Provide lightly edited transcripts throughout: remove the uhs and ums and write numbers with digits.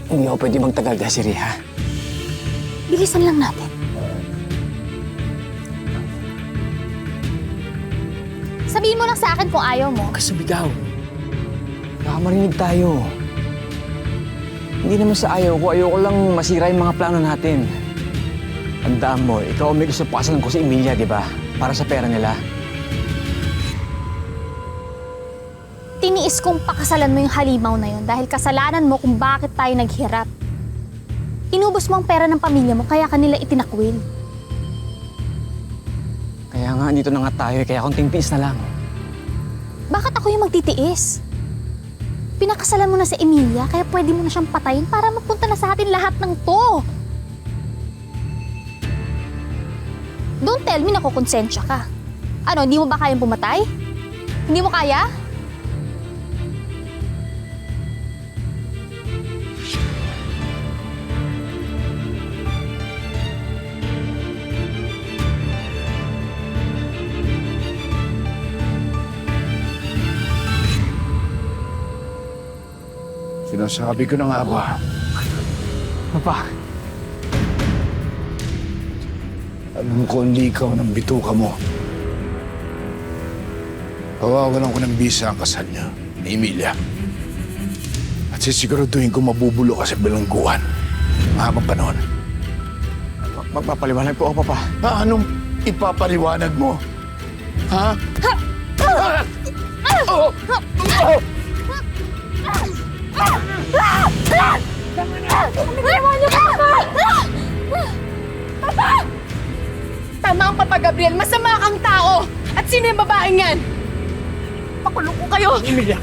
Hindi ako pwede magtagal, Desiree, ha? Bilisan lang natin. Sabihin mo lang sa akin kung ayaw mo. Huwag ka sumigaw. Baka marinig tayo. Hindi naman sa ayaw ko. Ayoko lang masira yung mga plano natin. Tandaan mo, ikaw ang may gusto pakasalan ko si Emilia, di ba? Para sa pera nila. Tiniis kong pakasalan mo yung halimaw na yun dahil kasalanan mo kung bakit tayo naghirap. Inubos mo ang pera ng pamilya mo kaya kanila itinakwil. Kaya nga, dito na nga tayo. Kaya konting tiis na lang. Bakit ako yung magtitiis? Pinakasalan mo na si Emilia kaya pwede mo na siyang patayin para mapunta na sa atin lahat ng to. Don't tell me na kukonsensya ka. Ano, hindi mo ba kayang pumatay? Hindi mo kaya? Sinasabi ko na nga ba? Papa, Alam ko ang likaw ng bituka mo. Pawawalan ko ng bisa ang kasal niya ni Emilia. At sisiguraduhin ko mabubulo ka sa bilangguan. Mahabang panahon. magpapaliwanag po ako, Papa. Anong ipapaliwanag mo? Ha? Tama ang Papa Gabriel, masama kang tao! At sino yung babaeng yan? Pakulong ko kayo! Emilia!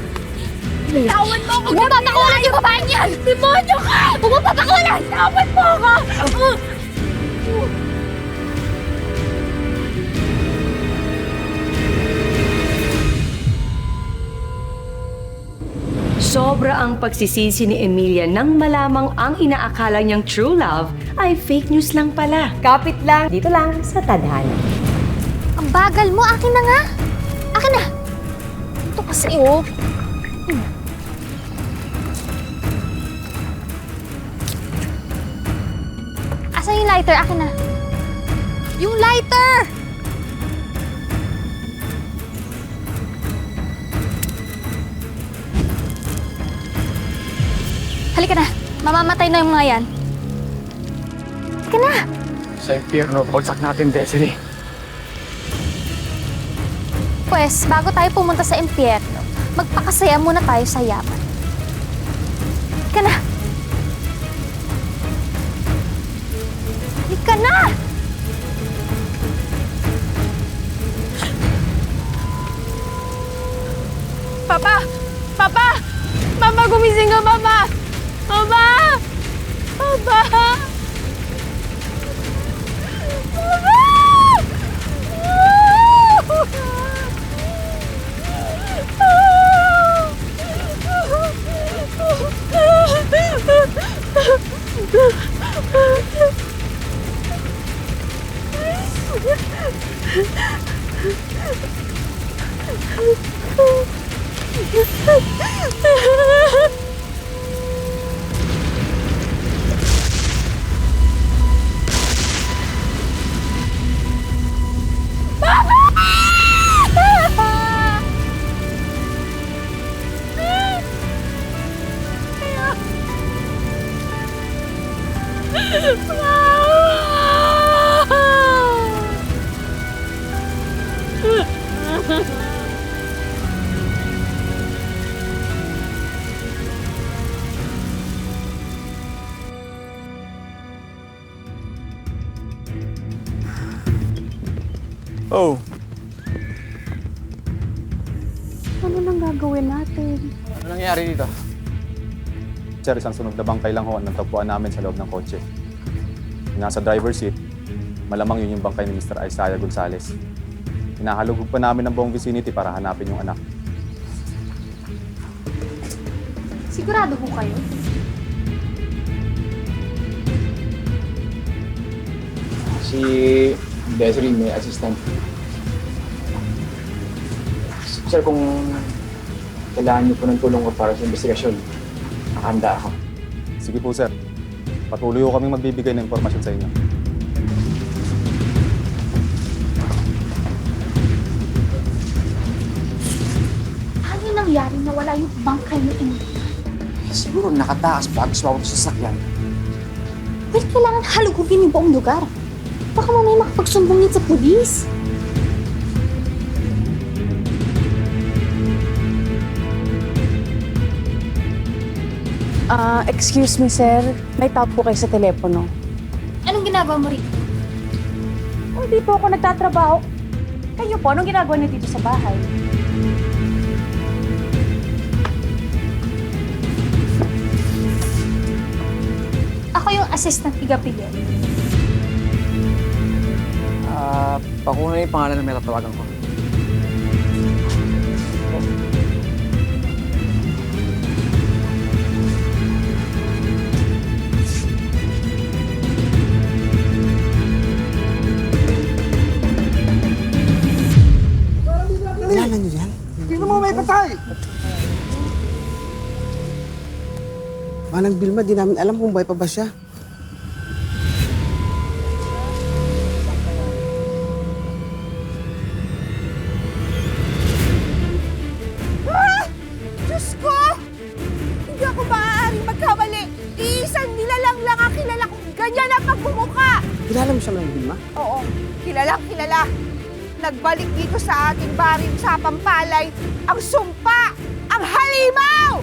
Tawan mo ako! Huwag mo papakulan yung babaeng yan! Demonyo ka! Huwag mo papakulan! Tawan mo ako! Sobra ang pagsisisi ni Emilia nang malamang ang inaakala niyang true love ay fake news lang pala. Kapit lang, dito lang sa Tadhana. Ang bagal mo! Akin na nga! Akin na! Ito kasi, oh. Asan yung lighter? Akin na. Yung lighter! Halika na. Mamamatay na yung mga yan. Halika na. Sa impyerno, bagsak natin, Desiree. Pwes, bago tayo pumunta sa impyerno, magpakasaya muna tayo sa yaman. Halika na. Halika na! Papa! Papa! Mama, gumising ka, Mama! Mama! Papa! Oh, Ano nang gagawin natin? ano nangyari dito? Sir, isang sunog na bangkay lang ho ang natagpuan namin sa loob ng kotse. Nasa driver's seat, malamang yun yung bangkay ni Mr. Isaiah Gonzalez. Hinahalugog pa namin ang buong vicinity para hanapin yung anak. Sigurado po kayo? Si Desiree, may assistant. Sir, kung kailangan niyo po ng tulong ko para sa investigasyon, nakahanda ako. Sige po, sir. Patuloy ko kaming magbibigay ng impormasyon sa inyo. Ano nangyari na wala yung bangkay ni Emilia? Siguro nakataas bago sumabot sa sasakyan. Well, kailangan halugugin yung buong lugar. Baka mamaya makapagsumbong yun sa pulis. Excuse me, sir. May tawag po kayo sa telepono. Anong ginagawa mo rito? Hindi po ako nagtatrabaho. Kayo po, anong ginagawa niyo dito sa bahay? Ako yung assistant ni Gabriel. Pakuna yung pangalan na may tatawagan ko. Kilala niyo yan? Sino mo may patay? Manang Vilma, di namin alam kung buhay pa ba siya. Diyos ko! Hindi ako maaaring magkamali. Iisang nilalang lang ang kilala kong ganyan ang pagmumukha. Kilala mo siya, Manang Vilma? Oo, kilalang kilala. Nagbalik dito sa ating barin sa Pampalay ang sumpa, ang halimaw!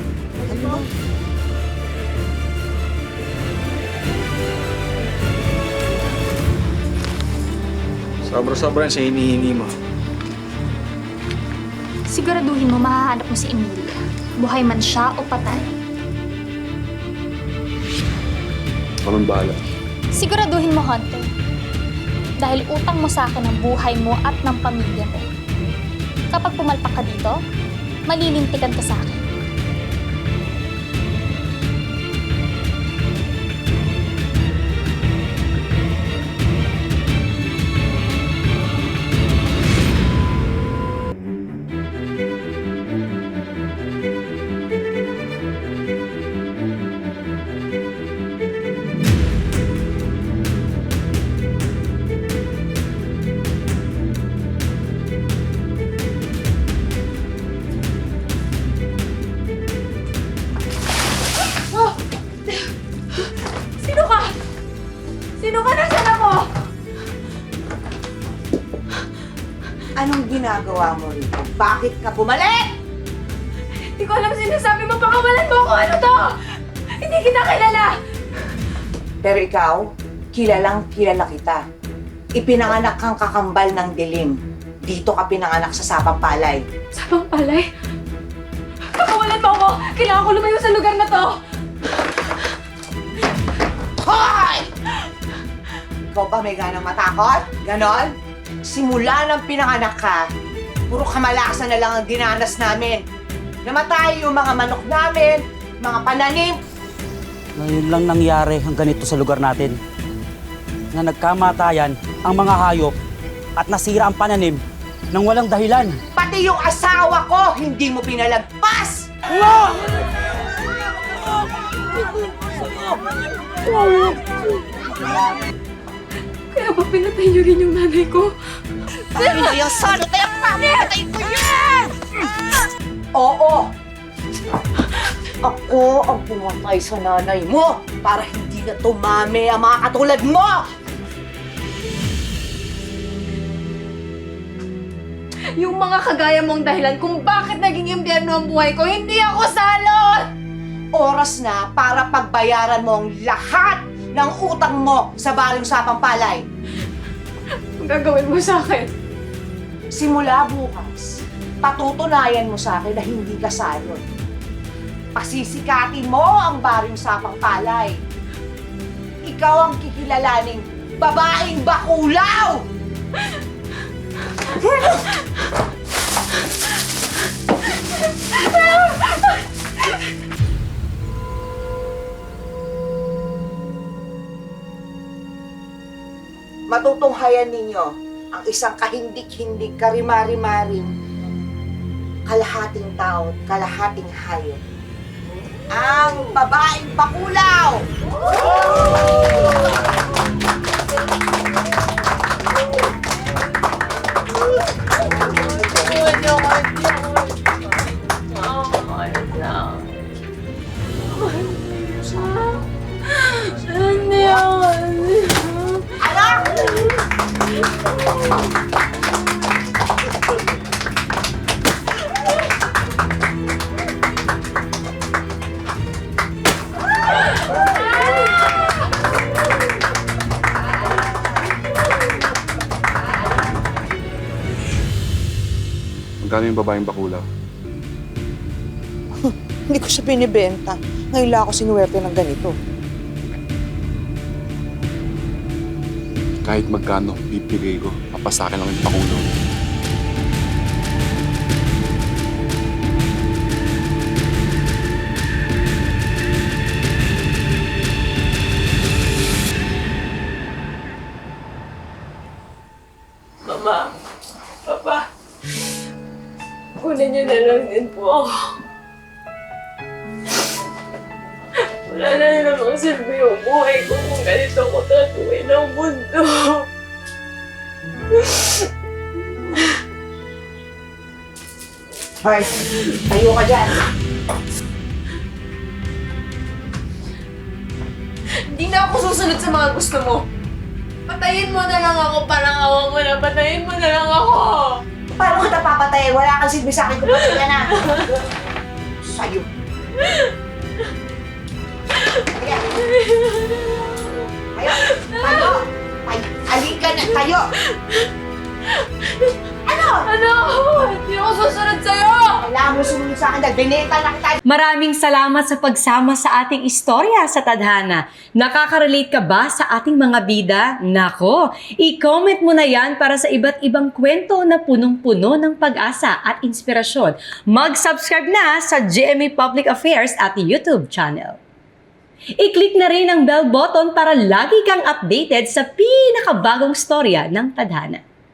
Sobra-sobra sa hinihingi mo. Siguraduhin mo mahahanap mo si Emilia. Buhay man siya o patay. Anong bahala? Siguraduhin mo, Hunter. Dahil utang mo sa akin ang buhay mo at ng pamilya mo. Kapag pumalpak ka dito, malilintikan ka sa akin. Sino ka? Sino ka? Nasaan ako? Anong ginagawa mo rito? Bakit ka bumalik? Hindi ko alam sinasabi mo. Pakawalan mo ako. Ano to? Hindi kita kilala. Pero ikaw, kilalang kilala kita. Ipinanganak kang kakambal ng dilim. Dito ka pinanganak sa Sapang Palay. Sa Pampalay? Pakawalan mo ako. Kailangan ko lumayo sa lugar na to. Hoy! Ikaw ba may ganang matakot? Ganon? Simula ng pinanganak ka, puro kamalasan na lang ang dinanas namin. Namatay yung mga manok namin, mga pananim. Ngayon lang nangyari ang ganito sa lugar natin. Na nagkamatayan ang mga hayop at nasira ang pananim nang walang dahilan. Pati yung asawa ko, hindi mo pinalagpas! Kaya ba pinatay niyo rin yung nanay ko? Ano yung salo tayo? Pamatay ko yan! Oo! Ako ang pumatay sa nanay mo para hindi na tumami ang mga katulad mo! Yung mga kagaya mong dahilan kung bakit naging impyerno ang buhay ko, hindi ako salot! Oras na para pagbayaran mo ang lahat ng utang mo sa Baring Sapang Palay. Ang gagawin mo sa akin? Simula bukas, patutunayan mo sa akin na hindi ka salot. Pasisikatin mo ang Baring Sapang Palay. Ikaw ang kikilalaning babaeng bakulaw! Matutunghayan ninyo ang isang kahindik-hindik, karimari-maring, kalahating tao, kalahating hayop. ang babaeng bakulaw! Anak! Magkano yung babaeng bakulaw? Hindi ko siya binibenta. Ngayon lang ako sinuwerte ng ganito. Kahit magkano, bibigay ko. Papasakin lang yung bakulaw. Mama, Papa, kunin niyo na lang din po ako. Wala na namang silbi yung buhay ko kung ganito ko tatuwin ang mundo. Hoy, tayo ka dyan. Hindi na ako susunod sa mga gusto mo. Patayin mo na lang ako, parang awa mo na. Patayin mo na lang ako. Paano kita papatayin? Wala kang silbi sa akin kung patay ka na. Sa'yo. Halika. Tayo. Tayo. Halika na. Tayo. Ano? Ano? Hindi ako susunod sa'yo! Kailangan mo sumunod sa akin dahil binenta na kita. Maraming salamat sa pagsama sa ating istorya sa Tadhana. Nakaka-relate ka ba sa ating mga bida? Nako, i-comment mo na yan para sa iba't ibang kwento na punong-puno ng pag-asa at inspirasyon. Mag-subscribe na sa GMA Public Affairs at YouTube channel. I-click na rin ang bell button para lagi kang updated sa pinakabagong storya ng Tadhana.